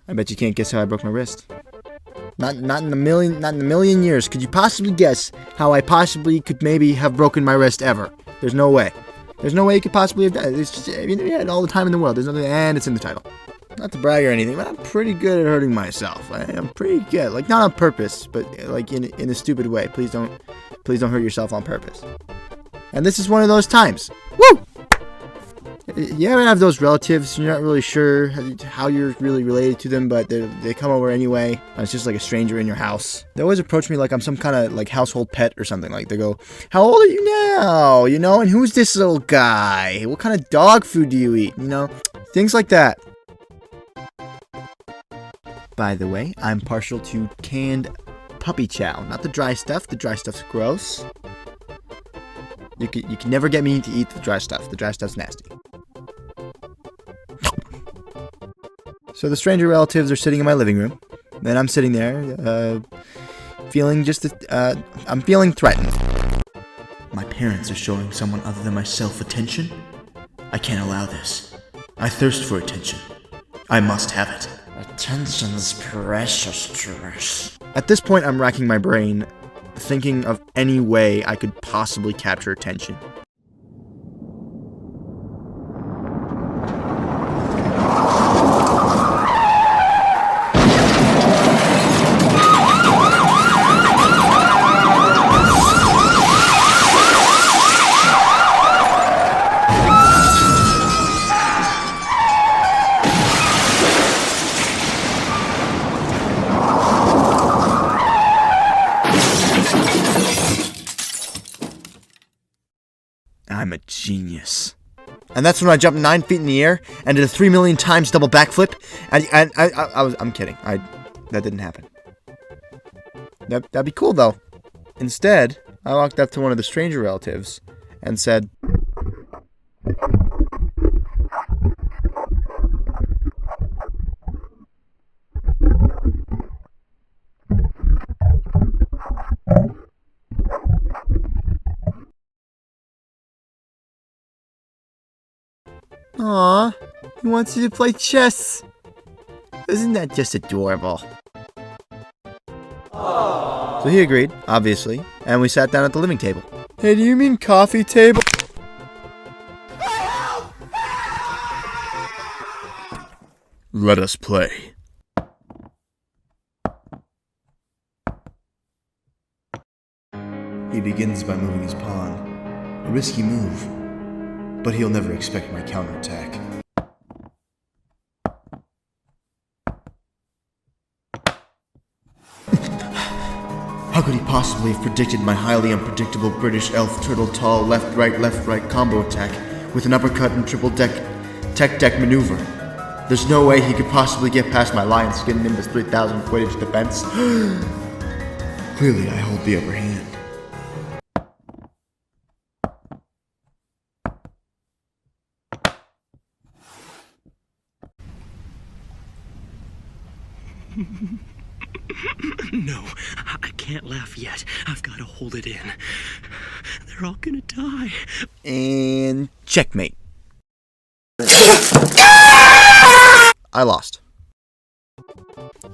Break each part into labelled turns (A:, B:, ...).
A: I bet you can't guess how I broke my wrist. Not in a million years could you possibly guess how I possibly could maybe have broken my wrist ever. There's no way. There's no way you could possibly have done it. It's just, you had all the time in the world. There's nothing, and it's in the title. Not to brag or anything, but I'm pretty good at hurting myself. I'm pretty good. Like, not on purpose, but like in a stupid way. Please don't hurt yourself on purpose. And this is one of those times. Woo! You ever have those relatives, you're not really sure how you're really related to them, but they come over anyway, and it's just like a stranger in your house. They always approach me like I'm some kind of like household pet or something. Like they go, "How old are you now? You know, and who's this little guy? What kind of dog food do you eat? You know, things like that." By the way, I'm partial to canned puppy chow, not the dry stuff. The dry stuff's gross. You can never get me to eat the dry stuff. The dry stuff's nasty. So the stranger relatives are sitting in my living room, and I'm sitting there, feeling I'm feeling threatened. My parents are showing someone other than myself attention? I can't allow this. I thirst for attention. I must have it. Attention is precious to us. At this point, I'm racking my brain, thinking of any way I could possibly capture attention. I'm a genius. And that's when I jumped 9 feet in the air and did a 3 million times double backflip. And I'm kidding. That didn't happen. That'd be cool though. Instead, I walked up to one of the stranger relatives and said, "Aw, he wants you to play chess. Isn't that just adorable?" Aww. So he agreed, obviously, and we sat down at the living table. Hey, do you mean coffee table? Let us play. He begins by moving his pawn. A risky move. But he'll never expect my counterattack. How could he possibly have predicted my highly unpredictable British elf turtle tall left right combo attack with an uppercut and triple tech deck maneuver? There's no way he could possibly get past my lion skin Nimbus 3000 Quidditch defense. Clearly I hold the upper hand.
B: No, I can't laugh yet. I've got to hold it in. They're all gonna die.
A: And checkmate. I lost.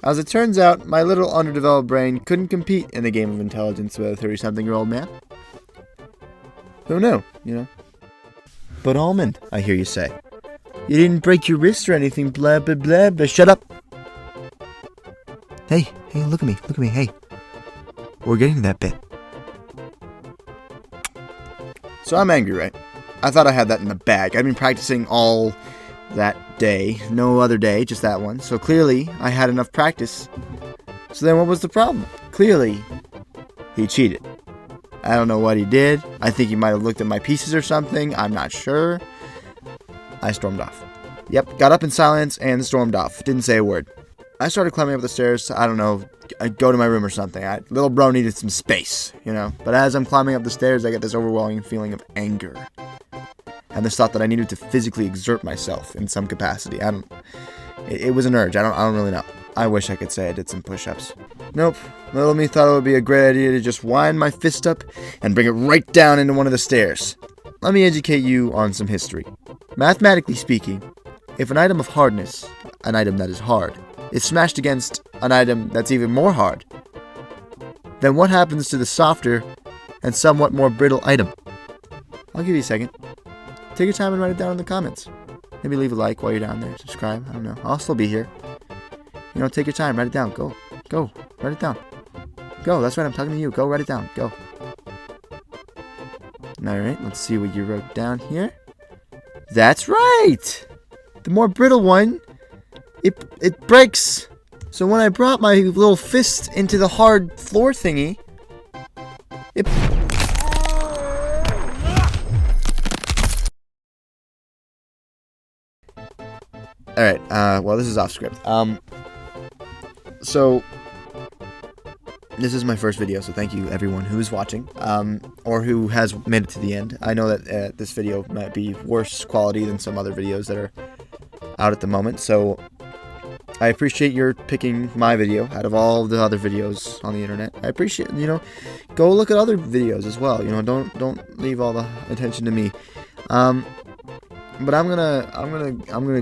A: As it turns out, my little underdeveloped brain couldn't compete in a game of intelligence with a 30-something-year-old man. Who knew, you know? But Almond, I hear you say. You didn't break your wrist or anything, blah, blah, blah, but shut up. Hey, look at me, hey. We're getting to that bit. So I'm angry, right? I thought I had that in the bag. I'd been practicing all that day. No other day, just that one. So clearly, I had enough practice. So then what was the problem? Clearly, he cheated. I don't know what he did. I think he might have looked at my pieces or something. I'm not sure. I stormed off. Yep, got up in silence and stormed off. Didn't say a word. I started climbing up the stairs. I don't know, I'd go to my room or something. Little bro needed some space, you know. But as I'm climbing up the stairs, I get this overwhelming feeling of anger. And this thought that I needed to physically exert myself in some capacity. It was an urge. I don't really know. I wish I could say I did some push-ups. Nope. Little me thought it would be a great idea to just wind my fist up and bring it right down into one of the stairs. Let me educate you on some history. Mathematically speaking, if an item of hardness, an item that is hard, is smashed against an item that's even more hard, then what happens to the softer and somewhat more brittle item? I'll give you a second. Take your time and write it down in the comments. Maybe leave a like while you're down there. Subscribe. I don't know. I'll still be here. You know, take your time. Write it down. Go. Go. Write it down. Go. That's right. I'm talking to you. Go. Write it down. Go. Alright. Let's see what you wrote down here. That's right. The more brittle one, it breaks. So when I brought my little fist into the hard floor thingy, it... Alright, well, this is off script. So, this is my first video, so thank you everyone who is watching, or who has made it to the end. I know that this video might be worse quality than some other videos that are out at the moment, so I appreciate your picking my video out of all the other videos on the internet. I appreciate, you know, go look at other videos as well. You know, don't leave all the attention to me. But I'm gonna go.